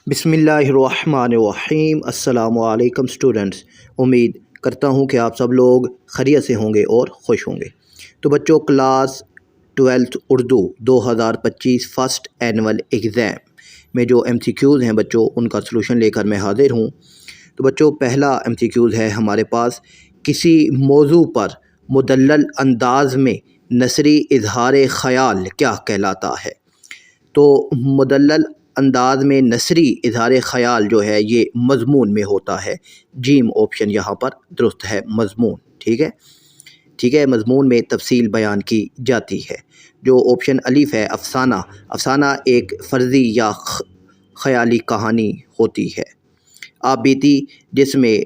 بسم اللہ الرحمن الرحیم۔ السلام علیکم اسٹوڈنٹس، امید کرتا ہوں کہ آپ سب لوگ خیریت سے ہوں گے اور خوش ہوں گے۔ تو بچوں، class 12 Urdu 2025 first annual exam میں جو MCQs ہیں بچوں، ان کا سلوشن لے کر میں حاضر ہوں۔ تو بچوں، پہلا MCQs ہے ہمارے پاس، کسی موضوع پر مدلل انداز میں نثری اظہار خیال کیا کہلاتا ہے؟ تو مدلل انداز میں نثری اظہار خیال جو ہے یہ مضمون میں ہوتا ہے۔ جیم آپشن یہاں پر درست ہے، مضمون۔ ٹھیک ہے، مضمون میں تفصیل بیان کی جاتی ہے۔ جو آپشن الف ہے، افسانہ، افسانہ ایک فرضی یا خیالی کہانی ہوتی ہے۔ آپ بیتی، جس میں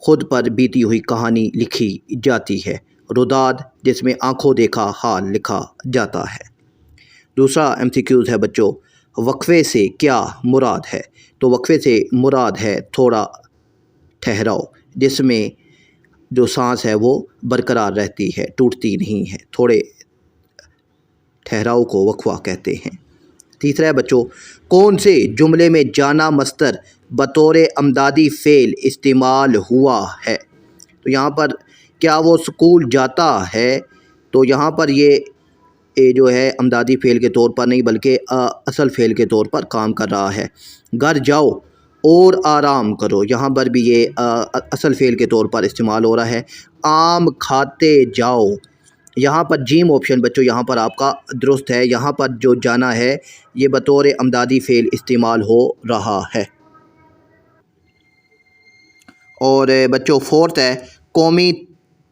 خود پر بیتی ہوئی کہانی لکھی جاتی ہے۔ روداد، جس میں آنکھوں دیکھا حال لکھا جاتا ہے۔ دوسرا MCQs ہے بچوں، وقفے سے کیا مراد ہے؟ تو وقفے سے مراد ہے تھوڑا ٹھہراؤ، جس میں جو سانس ہے وہ برقرار رہتی ہے، ٹوٹتی نہیں ہے۔ تھوڑے ٹھہراؤ کو وقفہ کہتے ہیں۔ تیسرا ہے بچوں، کون سے جملے میں جانا مصدر بطور امدادی فعل استعمال ہوا ہے؟ تو یہاں پر کیا وہ اسکول جاتا ہے؟ تو یہاں پر یہ جو ہے امدادی فعل کے طور پر نہیں بلکہ اصل فعل کے طور پر کام کر رہا ہے۔ گھر جاؤ اور آرام کرو، یہاں پر بھی یہ اصل فعل کے طور پر استعمال ہو رہا ہے۔ آم کھاتے جاؤ، یہاں پر جیم آپشن بچوں یہاں پر آپ کا درست ہے۔ یہاں پر جو جانا ہے یہ بطور امدادی فعل استعمال ہو رہا ہے۔ اور بچوں فورتھ ہے، قومی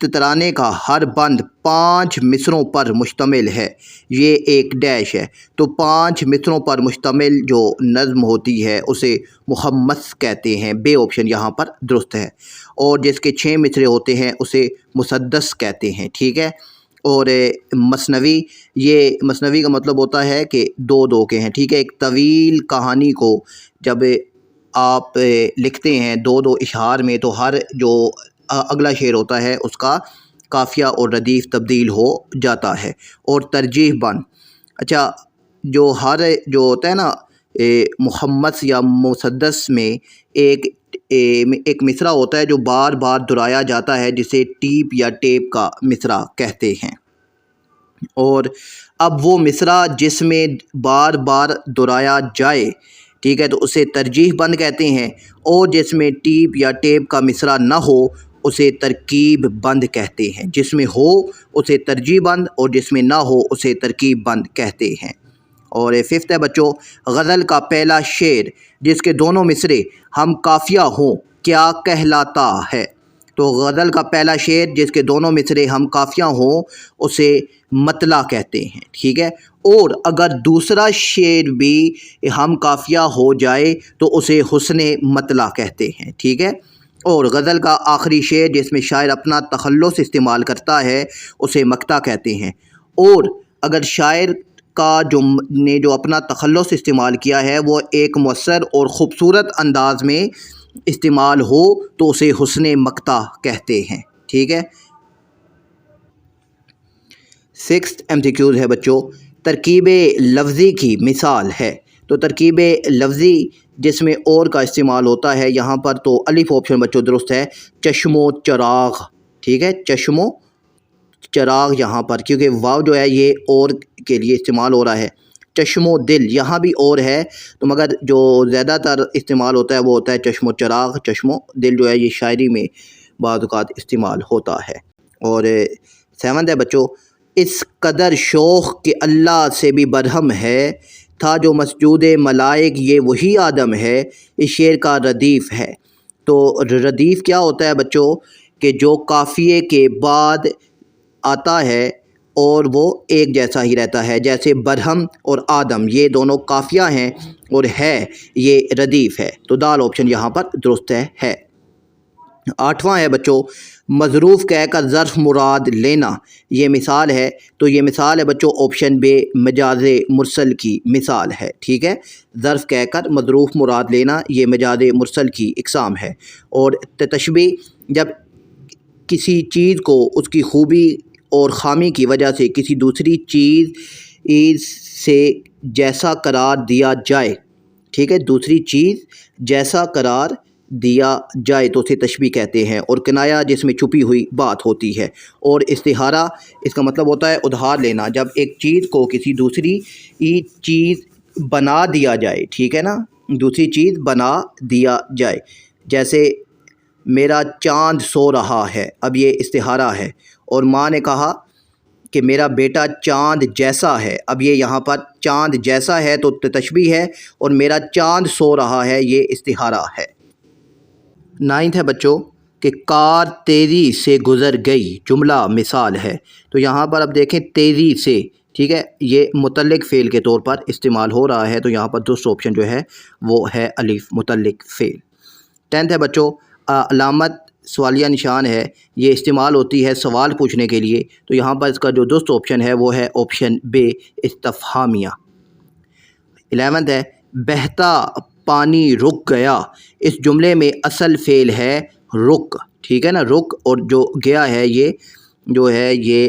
ترانے کا ہر بند 5 مصروں پر مشتمل ہے، یہ ایک ڈیش ہے۔ تو 5 مصروں پر مشتمل جو نظم ہوتی ہے اسے محمس کہتے ہیں، بے آپشن یہاں پر درست ہے۔ اور جس کے 6 مصرے ہوتے ہیں اسے مسدس کہتے ہیں، ٹھیک ہے۔ اور مثنوی، یہ مثنوی کا مطلب ہوتا ہے کہ 2 کے ہیں، ٹھیک ہے۔ ایک طویل کہانی کو جب آپ لکھتے ہیں 2 اشعار میں تو ہر جو اگلا شعر ہوتا ہے اس کا قافیہ اور ردیف تبدیل ہو جاتا ہے۔ اور ترجیح بند، اچھا، جو ہوتا ہے نا محمس یا مسدس میں ایک مصرع ہوتا ہے جو بار بار دہرایا جاتا ہے، جسے ٹیپ یا ٹیپ کا مصرع کہتے ہیں۔ اور اب وہ مصرع جس میں بار بار دہرایا جائے، ٹھیک ہے، تو اسے ترجیح بند کہتے ہیں۔ اور جس میں ٹیپ یا ٹیپ کا مصرع نہ ہو اسے ترکیب بند کہتے ہیں۔ جس میں ہو اسے ترجیح بند اور جس میں نہ ہو اسے ترکیب بند کہتے ہیں۔ اور ففتھ ہے بچوں، غزل کا پہلا شعر جس کے دونوں مصرے ہم قافیہ ہوں کیا کہلاتا ہے؟ تو غزل کا پہلا شعر جس کے دونوں مصرے ہم قافیہ ہوں اسے مطلع کہتے ہیں، ٹھیک ہے۔ اور اگر دوسرا شعر بھی ہم قافیہ ہو جائے تو اسے حسن مطلع کہتے ہیں، ٹھیک ہے۔ اور غزل کا آخری شعر جس میں شاعر اپنا تخلص استعمال کرتا ہے اسے مقطع کہتے ہیں۔ اور اگر شاعر کا جو اپنا تخلص استعمال کیا ہے وہ ایک مؤثر اور خوبصورت انداز میں استعمال ہو تو اسے حسن مقطع کہتے ہیں، ٹھیک ہے۔ 6th MCQs ہے بچوں، ترکیب لفظی کی مثال ہے۔ تو ترکیب لفظی جس میں اور کا استعمال ہوتا ہے، یہاں پر تو الف آپشن بچوں درست ہے، چشم و چراغ، ٹھیک ہے، چشم و چراغ یہاں پر، کیونکہ واو جو ہے یہ اور کے لیے استعمال ہو رہا ہے۔ چشم و دل، یہاں بھی اور ہے تو مگر جو زیادہ تر استعمال ہوتا ہے وہ ہوتا ہے چشم و چراغ۔ چشم و دل جو ہے یہ شاعری میں بعض اوقات استعمال ہوتا ہے۔ اور 7th ہے بچوں، اس قدر شوق کہ اللہ سے بھی برہم ہے، تھا جو مسجود ملائک یہ وہی آدم ہے، اس شعر کا ردیف ہے۔ تو ردیف کیا ہوتا ہے بچوں کہ جو قافیے کے بعد آتا ہے اور وہ ایک جیسا ہی رہتا ہے، جیسے برہم اور آدم یہ دونوں قافیہ ہیں اور ہے یہ ردیف ہے۔ تو دال آپشن یہاں پر درست ہے۔ 8واں ہے بچوں، مظروف کہہ کر ظرف مراد لینا، یہ مثال ہے۔ تو یہ مثال ہے بچوں آپشن بے، مجاز مرسل کی مثال ہے، ٹھیک ہے۔ ظرف کہہ کر مظروف مراد لینا یہ مجاز مرسل کی اقسام ہے۔ اور تشبیہ، جب کسی چیز کو اس کی خوبی اور خامی کی وجہ سے کسی دوسری چیز سے جیسا قرار دیا جائے، ٹھیک ہے، دوسری چیز جیسا قرار دیا جائے تو اسے تشبیہ کہتے ہیں، اور کنایا جس میں چھپی ہوئی بات ہوتی ہے، اور استعارہ اس کا مطلب ہوتا ہے ادھار لینا، جب ایک چیز کو کسی دوسری چیز بنا دیا جائے، ٹھیک ہے نا، دوسری چیز بنا دیا جائے، جیسے میرا چاند سو رہا ہے، اب یہ استعارہ ہے، اور ماں نے کہا کہ میرا بیٹا چاند جیسا ہے، اب یہ یہاں پر چاند جیسا ہے تو تشبیہ ہے، اور میرا چاند سو رہا ہے یہ استعارہ ہے۔ 9 ہے بچوں کہ کار تیزی سے گزر گئی، جملہ مثال ہے، تو یہاں پر اب دیکھیں تیزی سے، ٹھیک ہے، یہ متعلق فعل کے طور پر استعمال ہو رہا ہے، تو یہاں پر دوسرا آپشن جو ہے وہ ہے الف متعلق فعل۔ 10 ہے بچوں علامت سوالیہ نشان ہے، یہ استعمال ہوتی ہے سوال پوچھنے کے لیے، تو یہاں پر اس کا جو دوسرا آپشن ہے وہ ہے آپشن بے استفہامیہ۔ 11 ہے بہتا پانی رک گیا، اس جملے میں اصل فعل ہے رک، ٹھیک ہے نا، رک، اور جو گیا ہے یہ جو ہے یہ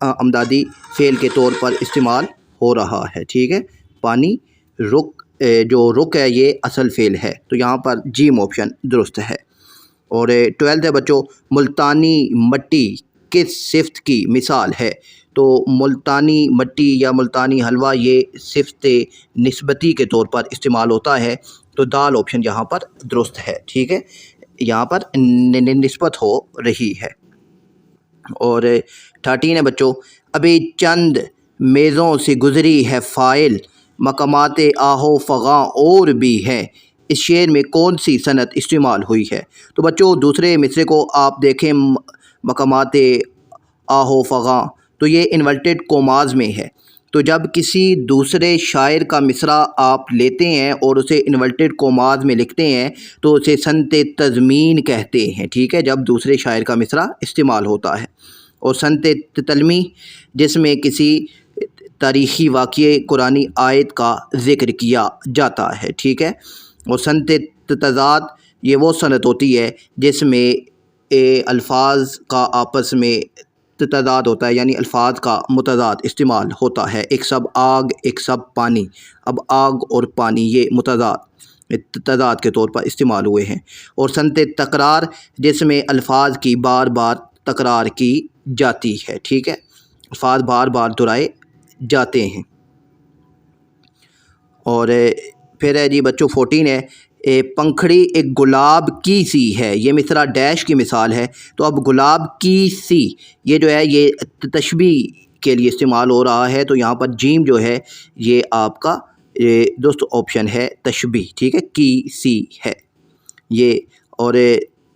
امدادی فعل کے طور پر استعمال ہو رہا ہے، ٹھیک ہے، پانی رک، جو رک ہے یہ اصل فعل ہے، تو یہاں پر جیم آپشن درست ہے۔ اور 12 ہے بچوں ملتانی مٹی کس صفت کی مثال ہے، تو ملتانی مٹی یا ملتانی حلوہ یہ صفت نسبتی کے طور پر استعمال ہوتا ہے، تو دال آپشن یہاں پر درست ہے، ٹھیک ہے، یہاں پر نسبت ہو رہی ہے۔ اور 13 ہے بچوں ابھی چند میزوں سے گزری ہے فائل، مقامات آہو فغاں اور بھی ہیں، اس شعر میں کون سی صنعت استعمال ہوئی ہے، تو بچوں دوسرے مصرے کو آپ دیکھیں، مقامات آہو فغاں، تو یہ انورٹڈ کوماز میں ہے، تو جب کسی دوسرے شاعر کا مصرع آپ لیتے ہیں اور اسے انورٹڈ کوماز میں لکھتے ہیں تو اسے صنعت تضمین کہتے ہیں، ٹھیک ہے، جب دوسرے شاعر کا مصرع استعمال ہوتا ہے۔ اور صنعت تلمی جس میں کسی تاریخی واقعے قرآنی آیت کا ذکر کیا جاتا ہے، ٹھیک ہے، اور صنعت تضاد یہ وہ صنعت ہوتی ہے جس میں الفاظ کا آپس میں تضاد ہوتا ہے، یعنی الفاظ کا متضاد استعمال ہوتا ہے، ایک سب آگ ایک سب پانی، اب آگ اور پانی یہ تضاد کے طور پر استعمال ہوئے ہیں۔ اور صنعت تکرار جس میں الفاظ کی بار بار تکرار کی جاتی ہے، ٹھیک ہے، الفاظ بار بار دہرائے جاتے ہیں۔ اور پھر ہے جی بچوں 14 ہے پنکھڑی ایک گلاب کی سی ہے، یہ مصرع ڈیش کی مثال ہے، تو اب گلاب کی سی یہ جو ہے یہ تشبیہ کے لیے استعمال ہو رہا ہے، تو یہاں پر جیم جو ہے یہ آپ کا دوست آپشن ہے تشبیہ، ٹھیک ہے، کی سی ہے یہ۔ اور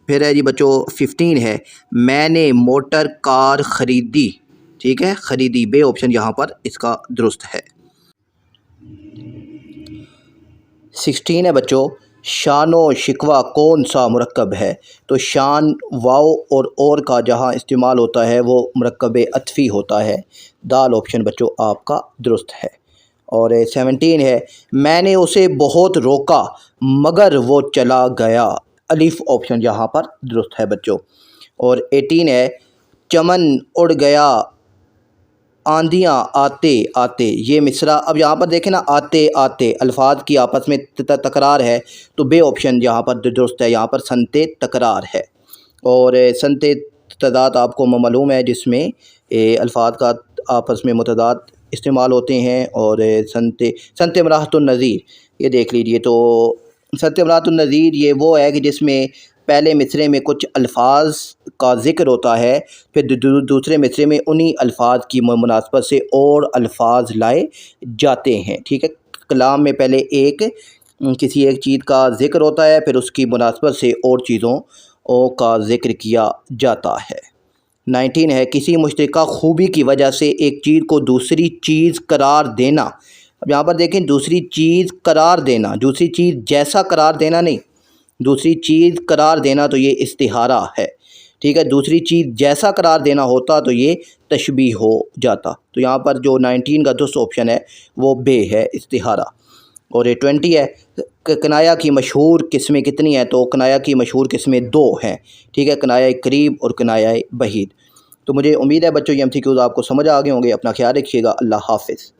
پھر ہے جی بچوں 15 ہے میں نے موٹر کار خریدی، ٹھیک ہے، خریدی، بے آپشن یہاں پر اس کا درست ہے۔ 16 ہے بچوں شان و شکوہ کون سا مرکب ہے، تو شان واو اور کا جہاں استعمال ہوتا ہے وہ مرکب عطفی ہوتا ہے، دال آپشن بچوں آپ کا درست ہے۔ اور 17 ہے میں نے اسے بہت روکا مگر وہ چلا گیا، الف آپشن یہاں پر درست ہے بچوں۔ اور 18 ہے چمن اڑ گیا آندیاں آتے آتے، یہ مصرع اب یہاں پر دیکھیں نا، آتے آتے الفاظ کی آپس میں تکرار ہے، تو بے آپشن یہاں پر درست ہے، یہاں پر صنعت تکرار ہے۔ اور صنعت تضاد آپ کو معلوم ہے جس میں الفاظ کا آپس میں متضاد استعمال ہوتے ہیں، اور صنعت امراۃ النظیر یہ دیکھ لیجئے، تو صنعت امراۃ النظیر یہ وہ ہے کہ جس میں پہلے مصرے میں کچھ الفاظ کا ذکر ہوتا ہے، پھر دوسرے مصرے میں انہی الفاظ کی مناسبت سے اور الفاظ لائے جاتے ہیں، ٹھیک ہے، کلام میں پہلے کسی ایک چیز کا ذکر ہوتا ہے، پھر اس کی مناسبت سے اور چیزوں کا ذکر کیا جاتا ہے۔ 19 ہے کسی مشترکہ خوبی کی وجہ سے ایک چیز کو دوسری چیز قرار دینا، اب یہاں پر دیکھیں دوسری چیز قرار دینا، دوسری چیز جیسا قرار دینا نہیں، دوسری چیز قرار دینا تو یہ استعارہ ہے، ٹھیک ہے، دوسری چیز جیسا قرار دینا ہوتا تو یہ تشبیہ ہو جاتا، تو یہاں پر جو 19 کا دوسرا آپشن ہے وہ بے ہے، استعارہ۔ اور 20 ہے کنایا کی مشہور قسمیں کتنی ہیں، تو کنایا کی مشہور قسمیں 2 ہیں، ٹھیک ہے، کنایا قریب اور کنایا بعید۔ تو مجھے امید ہے بچوں یہ MCQs آپ کو سمجھ آ گئے ہوں گے، اپنا خیال رکھیے گا، اللہ حافظ۔